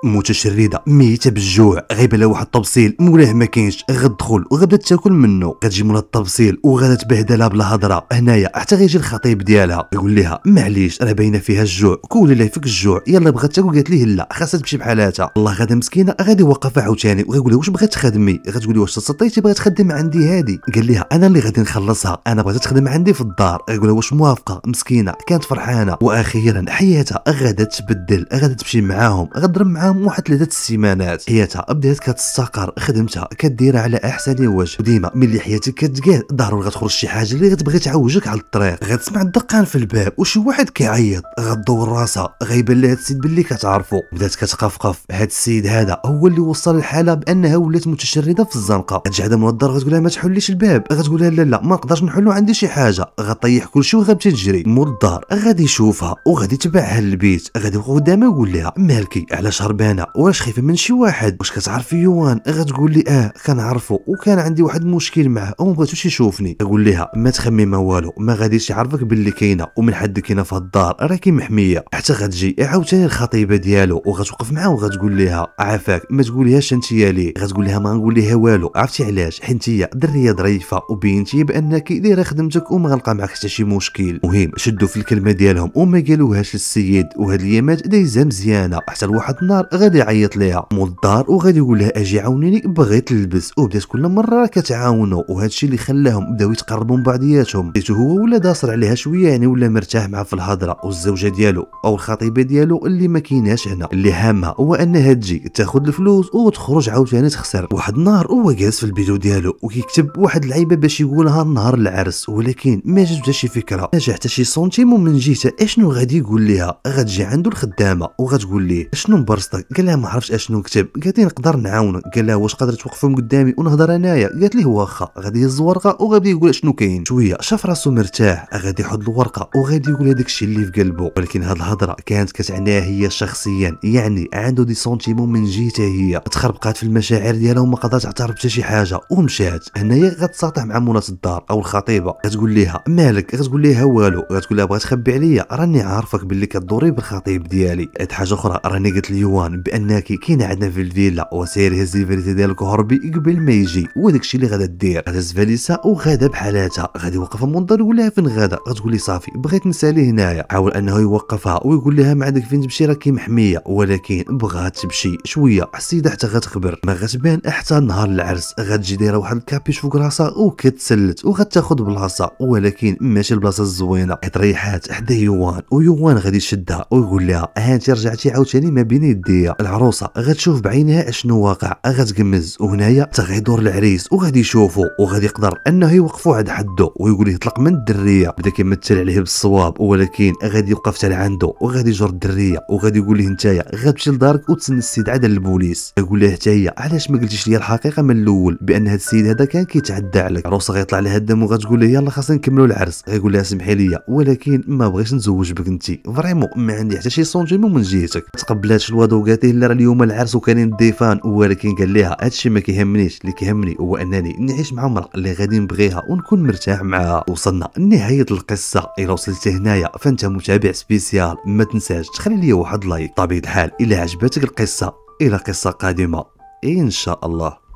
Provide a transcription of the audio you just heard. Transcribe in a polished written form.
متشرده ميته بالجوع، غايبه لها واحد الطبسيل مولاه ما كاينش، غتدخل وغتبدا تاكل منه، غتجي مولا الطبسيل وغادا تبهدلها بلا هضره. هنايا حتى غيجي الخطيب ديالها يقول لها معليش راه باينه فيها الجوع، كولي لا يفك الجوع، يلا بغات تاكل قالت ليه لا خاصها تمشي بحالاتها. الله غادا مسكينه غادي وقفها عاوتاني وغيقول لها واش بغات تخدمي، غتقول له واش تسطيتي بغات تخدم عندي هادي، قال لها انا اللي غادي نخلصها، انا بغات تخدم عندي في الدار. غيقول لها واش موافقه، مسكينه كانت فرحانه. واخيرا حياتها غادا تبدل، غادا تمشي معاهم، غضرب معاهم واحد 3 السيمانات. حياتها بدات كتستقر، خدمتها كديرها على احسن وجه، وديما ملي حياتك كتقاد ضروري غتخرج شي حاجه اللي غتبغي تعوجك على الطريق. غتسمع الدقان في الباب وشي واحد كيعيط، غدور راسها غيبان لها هاد السيد باللي كتعرفو، بدات كتقفقف. هاد السيد هذا هو اللي وصل الحاله بانها ولات متشرده في الزنقه. غتجي عاد من الدار غتقول لها ما تحليش الباب، غتقول لها لا لا ما نقدرش نحلو عندي شي حاجه، غطيح كلشي وغتمشي تجري. مول الدار غادي يشوفها وغادي يتبعها للبيت، غادي يوقف قدامها يقول لها مالكي علاش هربانه، واش خايفه من شي واحد، واش كتعرفي يوان؟ غتقول لي كنعرفو وكان عندي واحد المشكل معاه وما بغيتوش يشوفني. يقول لها ما تخمي ما والو، ما غاديش يعرفك باللي كاينه ومن حد كاينه في الدار راكي محميه. حتى غتجي عاوتاني الخطيبه ديالو وغتوقف معاه وغتقول لها عافاك ما تقوليهاش انت ليه. غتقول لها ما نقول لها والو، عرفتي علاش؟ حيت هي دريه ظريفه وبينتي بانك دايره خدمتك وما غلقى معك حتى شي مشكل. مهم شدوا في الكلمه ديالهم وما قالوهاش للسيد، وهاد الايامات دايزه مزيانه حتى لواحد النهار غادي يعيط ليها مول الدار وغادي يقول لها اجي عاونيني بغيت نلبس، وبدات كل مره كتعاونوا، وهذا الشيء اللي خلاهم بداو يتقربوا من بعضياتهم. حيت هو ولا داصر عليها شويه يعني ولا مرتاح معها في الهضره. والزوجه ديالو او الخطيبه ديالو اللي ما كايناش هنا، اللي هامه هو انها تجي تاخذ الفلوس وتخرج عاوتاني تخسر. واحد النهار هو جالس في البيتو ديالو وكيكتب واحد اللعيبه باش يقولها نهار العرس، ولكن ما جات حتى شي فكره، ما جا حتى شي سنتيم. ومن جيته اشنو غادي يقول لها؟ غتجي عنده الخدامه وغتقول ليه اشنو مبرصتك؟ قال لها ما عرفتش اشنو كتب. قالت لي نقدر نعاونك. قال لها واش قادره توقفهم قدامي ونهضر انايا؟ قالت ليه واخا. غادي يهز ورقه وغادي يقول شنو كاين. شويه شاف راسو مرتاح، غادي يحط الورقه وغادي يقول هذاك الشيء اللي في قلبه. ولكن هاد الهضره كانت كتعنيها هي شخصيا، يعني عنده دي سونتيمون من جهتها هي. تخربقات في المشاعر ديالها وما قدرت تعترف بحتى شي حاجه ومشات. هنايا غتساطح مع مولات الدار او الخطيبه، غتقول ليها مالك؟ غتقول ليها والو. غتقول لها بغات تخبي عليا، راني عارفك باللي كدوري بالخطيب ديالي. هاد حاجه اخرى، راني قلت ليوان بانك كاينه عندنا في الفيلا وسير هز الفاليسه ديالك وهربي قبل ما يجي، وداك الشيء اللي غادا دير. غتهز الفاليسه وغادا بحالاتها، غادي يوقفها منظر يقول لها فين غادا؟ غتقول لي صافي بغيت نسالي هنايا. حاول انه يوقفها ويقول لها ما عندك فين تمشي راكي محميه، ولكن بغات تمشي شويه السيده حتى غتخبر. ما غتبان حتى نهار العرس غتجي دايره واحد الكابيش فوق راسها وكتسلت وغتاخذ بلاصه، ولكن ماشي البلاصه الزوينه حيت ريحات حدا يوان. ويوان غادي يشدها ويقول لها انت رجعتي عاوتاني ما بين يديا. العروسه غتشوف بعينها اشنو واقع، غتقمز. وهنايا تغيدور العريس وغادي يشوفوا وغادي يقدر انه يوقفوا عند حده ويقول يطلق من الدريه. بدا كيمثل عليه بالصواب، ولكن غادي يوقف حتى لعنده وغادي يجر الدريه وغادي يقول ليه نتايا غتمشي لدارك وتسنى السيد عاد البوليس. يقول لها حتى هي علاش ما قلتيش لي الحقيقه من الاول بان هذا السيد هذا كان كيتعدى عليك؟ العروسه غيطلع لها الدم وغتقول له يلا خاصنا نكملوا العرس. غيقول لها سمحي لي ولكن ما بغيتش نزوج بك انت، فريمون ما عندي حتى شي سونتيمون من جهتك. تقبلات الوضو وقالت له لا راه اليوم العرس وكاينين الضيفان، ولكن قال لها هادشي ما كيهمنيش، اللي كيهمني هو انني نعيش مع امراه اللي غادي نبغيها ونكون مرتاح معها. وصلنا لنهايه القصه. الى وصلت هنايا فانت متابع سبيسيال، ما تنساش تخلي لي واحد لايك. طبيعه الحال الى عجبتك القصه الى قصه قادمه ان شاء الله.